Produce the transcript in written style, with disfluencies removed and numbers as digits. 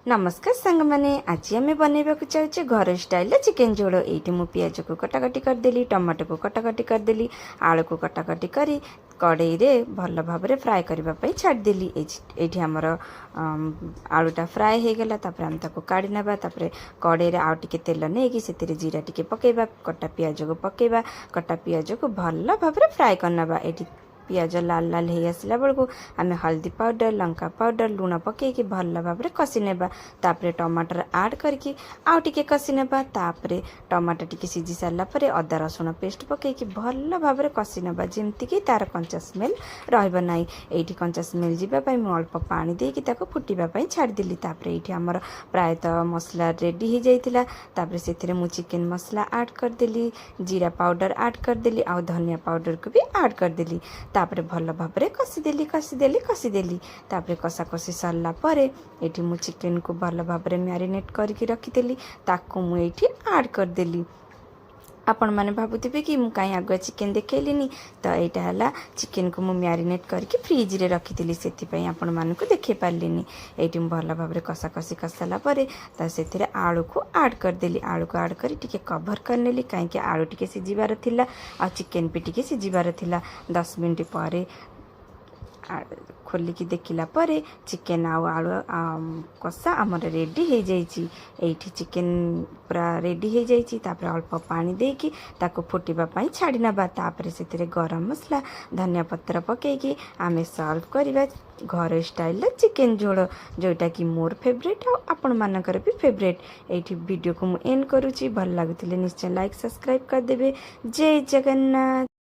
नमस्कार सांग मैंने आज आम बनवाक चाहे घर स्टाइल चिकेन झोल ये मु पिज को कटाकटी करदेली टमाटो को कटाकटी करदेली आलू को कटाकटी करी कड़ई रे भल भाव फ्राए करने छाड़देली ये आमर आलूटा फ्राए हो गला आम ताको काढ़ी नबा कड़ई रे आउ टिके तेल नहीं से जीरा टिके पकेबा कटा पियाज को पकेबा कटा पियाज को भल भाव फ्राए करनबा ये पियाज लाल लाल हो आसला बेलू आम हल्दी पाउडर लंका पाउडर लुण पकईकि भल भाव कषि नेबा तापरे टमाटर ऐड करके आउ टिके कषि नेबा तापरे टमाटर टिके सिझी सारा पर अदा रसुण पेस्ट पकईकि भल भाव कषि नेबा जेमती कि तार कंचा स्मेल रहइबो नाही। एठी कंचा स्मेल जीबा पई मु अल्प पानी देकी ताको फुटीबा पई छाड़देली तापरे एठी हमर प्रायतः मसला रेडी हो जाइतिला तापरे सेथिरे मु चिकेन मसला ऐड करदेली जीरा पाउडर ऐड करदेली आउ धनिया पाउडर को भी ऐड करदेली तापरे भल भाव कषिदेली तापरे कषा कषि सरला परे एठी मु चिकेन को भल भाव मैरिनेट करके रखिदेली ताकू मु एठी ऐड करदेली। आपण मैंने भावुवे कि मुझे कहीं आगुआ चिकेन देखली तो यहाँ है चिकेन को मुझे मैरिनेट करके फ्रिज रे रखी से आपण मानक देखे पार्ली ये भल भाव कषा कषि कषाला से आलू को ऐड करदेली आलू को ऐड कर कभर करनेली कहीं आलू टिके सिझिबार थिला आ चिकेन भी टिके सिझिबार थिला 10 मिनट पर खोलिकी देखला परे चिकेन आउ आलू कषा आमर रेडी हो जाइए। एठी चिकेन पूरा रेडी हो जाइए तापर अल्प पानी देकी ताको फुटीबा पई छाड़ी नबा तापर से गरम मसला धनिया पत्र पकईकि आम सर्व करवा घर स्टाइल चिकेन झोल जोटा कि मोर फेवरेट आपण मानकर भी फेवरेट। एठी वीडियो को मु एंड करूची भल लागुतिले निश्चय लाइक सब्सक्राइब कर देबे। जय जगन्नाथ।